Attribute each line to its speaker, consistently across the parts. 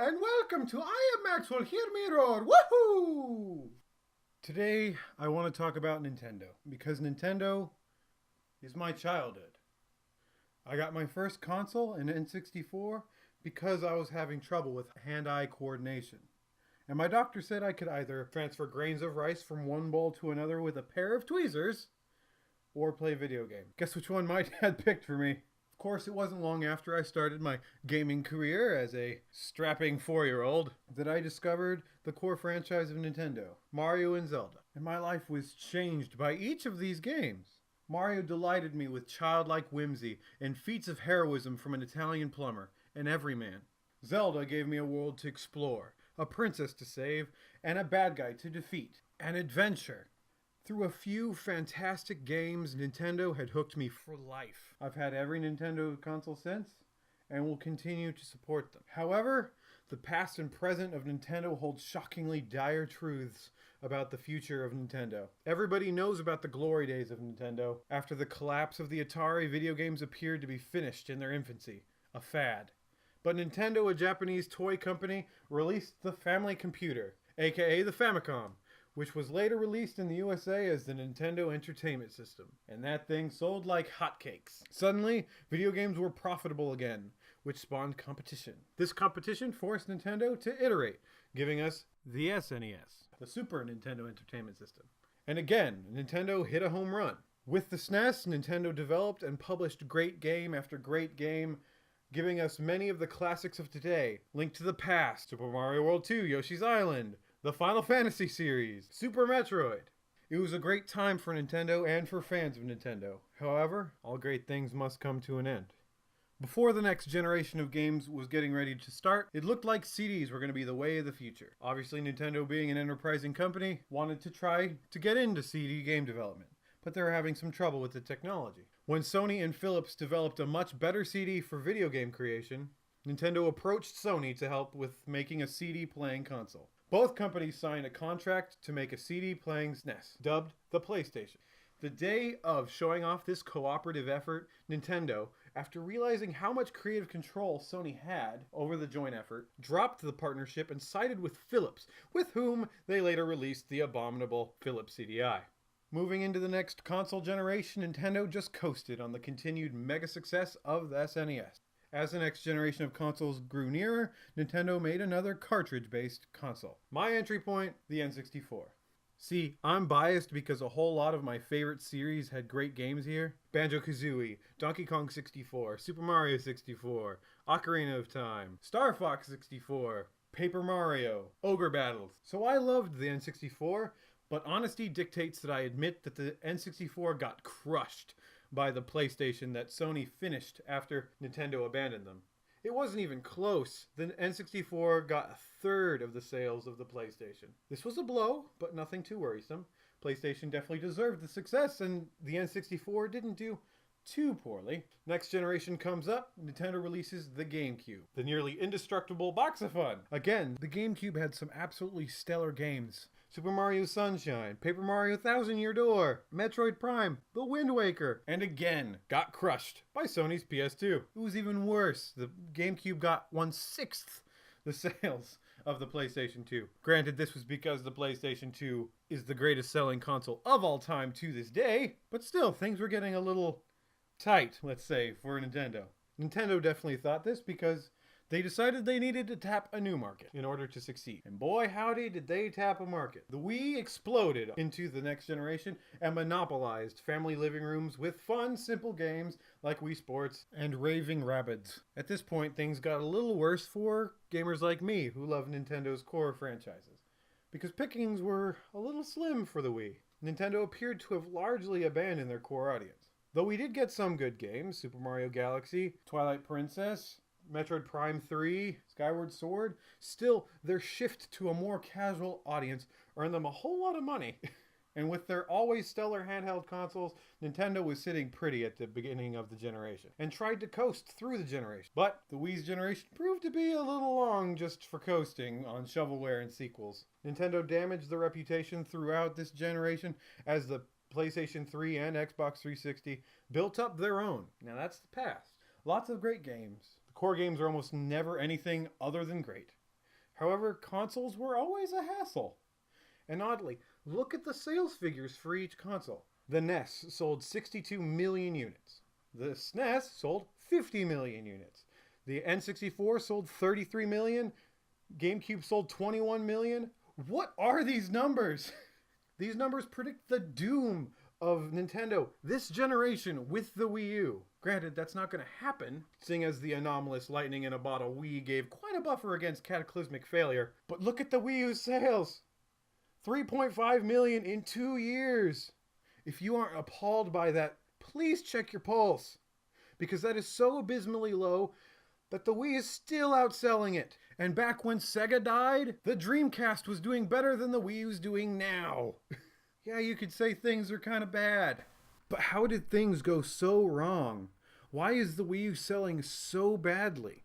Speaker 1: and welcome to I Am Maxwell, Hear Me Roar, woohoo! Today, I want to talk about Nintendo, because Nintendo is my childhood. I got my first console, an N64, because I was having trouble with hand-eye coordination. And my doctor said I could either transfer grains of rice from one bowl to another with a pair of tweezers, or play video games. Guess which one my dad picked for me? Of course, it wasn't long after I started my gaming career as a strapping 4-year-old that I discovered the core franchise of Nintendo, Mario and Zelda. And my life was changed by each of these games. Mario delighted me with childlike whimsy and feats of heroism from an Italian plumber, an everyman. Zelda gave me a world to explore, a princess to save, and a bad guy to defeat. An adventure. Through a few fantastic games, Nintendo had hooked me for life. I've had every Nintendo console since, and will continue to support them. However, the past and present of Nintendo hold shockingly dire truths about the future of Nintendo. Everybody knows about the glory days of Nintendo. After the collapse of the Atari, video games appeared to be finished in their infancy, a fad. But Nintendo, a Japanese toy company, released the family computer, aka the Famicom, which was later released in the USA as the Nintendo Entertainment System. And that thing sold like hotcakes. Suddenly, video games were profitable again, which spawned competition. This competition forced Nintendo to iterate, giving us the SNES, the Super Nintendo Entertainment System. And again, Nintendo hit a home run. With the SNES, Nintendo developed and published great game after great game, giving us many of the classics of today. Link to the Past, Super Mario World 2, Yoshi's Island, the Final Fantasy series, Super Metroid. It was a great time for Nintendo and for fans of Nintendo. However, all great things must come to an end. Before the next generation of games was getting ready to start, it looked like CDs were going to be the way of the future. Obviously, Nintendo, being an enterprising company, wanted to try to get into CD game development, but they were having some trouble with the technology. When Sony and Philips developed a much better CD for video game creation, Nintendo approached Sony to help with making a CD playing console. Both companies signed a contract to make a CD-playing SNES, dubbed the PlayStation. The day of showing off this cooperative effort, Nintendo, after realizing how much creative control Sony had over the joint effort, dropped the partnership and sided with Philips, with whom they later released the abominable Philips CDI. Moving into the next console generation, Nintendo just coasted on the continued mega success of the SNES. As the next generation of consoles grew nearer, Nintendo made another cartridge-based console. My entry point, the N64. See, I'm biased because a whole lot of my favorite series had great games here. Banjo-Kazooie, Donkey Kong 64, Super Mario 64, Ocarina of Time, Star Fox 64, Paper Mario, Ogre Battles. So I loved the N64, but honesty dictates that I admit that the N64 got crushed by the PlayStation that Sony finished after Nintendo abandoned them. It wasn't even close. The N64 got a third of the sales of the PlayStation. This was a blow, but nothing too worrisome. PlayStation definitely deserved the success, and the N64 didn't do too poorly. Next generation comes up, Nintendo releases the GameCube, the nearly indestructible box of fun. Again, the GameCube had some absolutely stellar games. Super Mario Sunshine, Paper Mario Thousand Year Door, Metroid Prime, The Wind Waker, and again, got crushed by Sony's PS2. It was even worse. The GameCube got 1/6 the sales of the PlayStation 2. Granted, this was because the PlayStation 2 is the greatest selling console of all time to this day, but still, things were getting a little tight, let's say, for Nintendo. Nintendo definitely thought this because they decided they needed to tap a new market in order to succeed. And boy, howdy, did they tap a market. The Wii exploded into the next generation and monopolized family living rooms with fun, simple games like Wii Sports and Raving Rabbids. At this point, things got a little worse for gamers like me who love Nintendo's core franchises, because pickings were a little slim for the Wii. Nintendo appeared to have largely abandoned their core audience. Though we did get some good games, Super Mario Galaxy, Twilight Princess, Metroid Prime 3, Skyward Sword, still, their shift to a more casual audience earned them a whole lot of money. And with their always stellar handheld consoles, Nintendo was sitting pretty at the beginning of the generation, and tried to coast through the generation. But the Wii's generation proved to be a little long just for coasting on shovelware and sequels. Nintendo damaged their reputation throughout this generation as the PlayStation 3 and Xbox 360 built up their own. Now that's the past. Lots of great games. The core games are almost never anything other than great. However, consoles were always a hassle. And oddly, look at the sales figures for each console. The NES sold 62 million units. The SNES sold 50 million units. The N64 sold 33 million. GameCube sold 21 million. What are these numbers? These numbers predict the doom of Nintendo this generation with the Wii U. Granted, that's not going to happen, seeing as the anomalous lightning in a bottle Wii gave quite a buffer against cataclysmic failure. But look at the Wii U sales. 3.5 million in 2 years. If you aren't appalled by that, please check your pulse. Because that is so abysmally low that the Wii is still outselling it. And back when Sega died, the Dreamcast was doing better than the Wii U's doing now. Yeah, you could say things are kind of bad. But how did things go so wrong? Why is the Wii U selling so badly?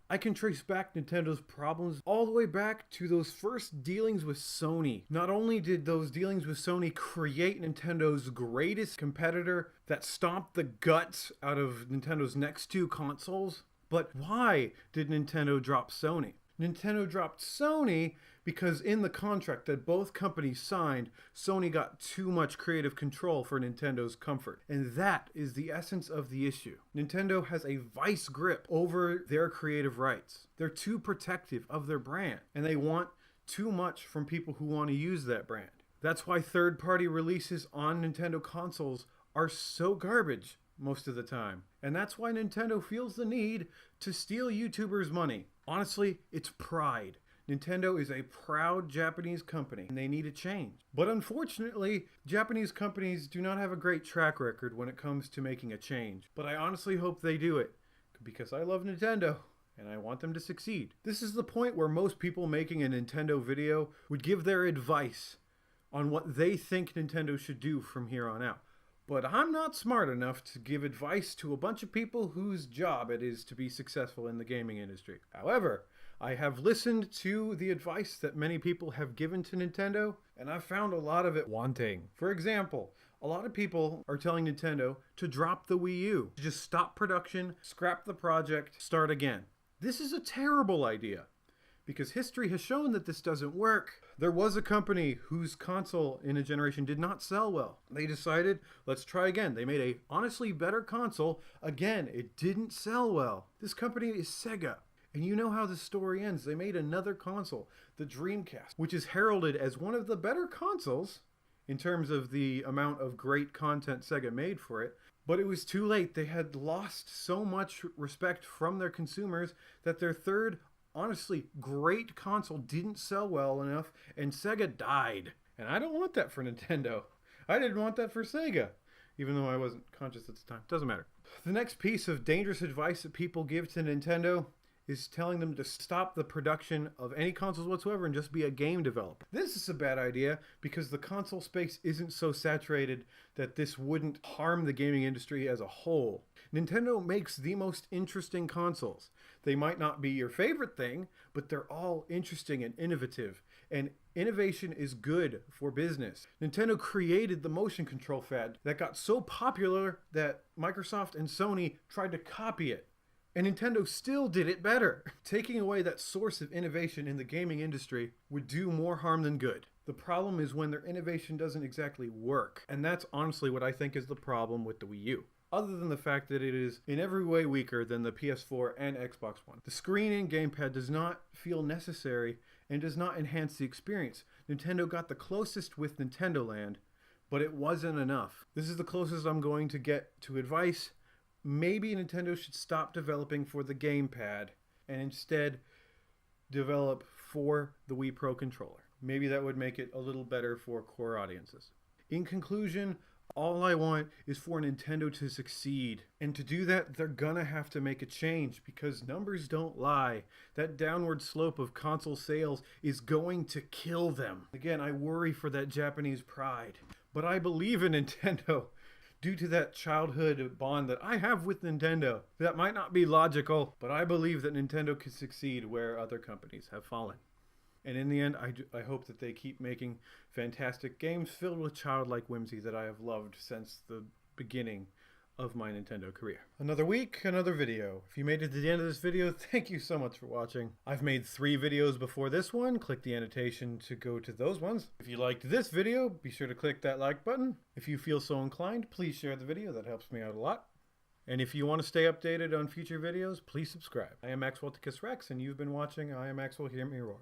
Speaker 1: I can trace back Nintendo's problems all the way back to those first dealings with Sony. Not only did those dealings with Sony create Nintendo's greatest competitor that stomped the guts out of Nintendo's next two consoles, but why did Nintendo drop Sony? Nintendo dropped Sony because in the contract that both companies signed, Sony got too much creative control for Nintendo's comfort. And that is the essence of the issue. Nintendo has a vice grip over their creative rights. They're too protective of their brand, and they want too much from people who want to use that brand. That's why third-party releases on Nintendo consoles are so garbage most of the time. And that's why Nintendo feels the need to steal YouTubers' money. Honestly, it's pride. Nintendo is a proud Japanese company, and they need a change. But unfortunately, Japanese companies do not have a great track record when it comes to making a change. But I honestly hope they do it, because I love Nintendo, and I want them to succeed. This is the point where most people making a Nintendo video would give their advice on what they think Nintendo should do from here on out. But I'm not smart enough to give advice to a bunch of people whose job it is to be successful in the gaming industry. However, I have listened to the advice that many people have given to Nintendo, and I've found a lot of it wanting. For example, a lot of people are telling Nintendo to drop the Wii U, to just stop production, scrap the project, start again. This is a terrible idea, because history has shown that this doesn't work. There was a company whose console in a generation did not sell well. They decided, let's try again. They made a honestly better console. Again, it didn't sell well. This company is Sega. And you know how the story ends. They made another console, the Dreamcast, which is heralded as one of the better consoles in terms of the amount of great content Sega made for it. But it was too late. They had lost so much respect from their consumers that their third, honestly, great console didn't sell well enough, and Sega died. And I don't want that for Nintendo. I didn't want that for Sega, even though I wasn't conscious at the time. Doesn't matter. The next piece of dangerous advice that people give to Nintendo is telling them to stop the production of any consoles whatsoever and just be a game developer. This is a bad idea because the console space isn't so saturated that this wouldn't harm the gaming industry as a whole. Nintendo makes the most interesting consoles. They might not be your favorite thing, but they're all interesting and innovative. And innovation is good for business. Nintendo created the motion control fad that got so popular that Microsoft and Sony tried to copy it. And Nintendo still did it better. Taking away that source of innovation in the gaming industry would do more harm than good. The problem is when their innovation doesn't exactly work. And that's honestly what I think is the problem with the Wii U. Other than the fact that it is in every way weaker than the PS4 and Xbox One. The screen and gamepad does not feel necessary and does not enhance the experience. Nintendo got the closest with Nintendo Land, but it wasn't enough. This is the closest I'm going to get to advice. Maybe Nintendo should stop developing for the gamepad and instead develop for the Wii Pro controller. Maybe that would make it a little better for core audiences. In conclusion, all I want is for Nintendo to succeed. And to do that, they're gonna have to make a change because numbers don't lie. That downward slope of console sales is going to kill them. Again, I worry for that Japanese pride. But I believe in Nintendo. Due to that childhood bond that I have with Nintendo. That might not be logical, but I believe that Nintendo can succeed where other companies have fallen. And in the end, I hope that they keep making fantastic games filled with childlike whimsy that I have loved since the beginning of my Nintendo career. Another week, another video. If you made it to the end of this video, thank you so much for watching. I've made 3 videos before this one. Click the annotation to go to those ones. If you liked this video, be sure to click that like button. If you feel so inclined, please share the video. That helps me out a lot. And if you want to stay updated on future videos, please subscribe. I am Maxwell Ticus Rex, and you've been watching I Am Maxwell Hear Me Roar.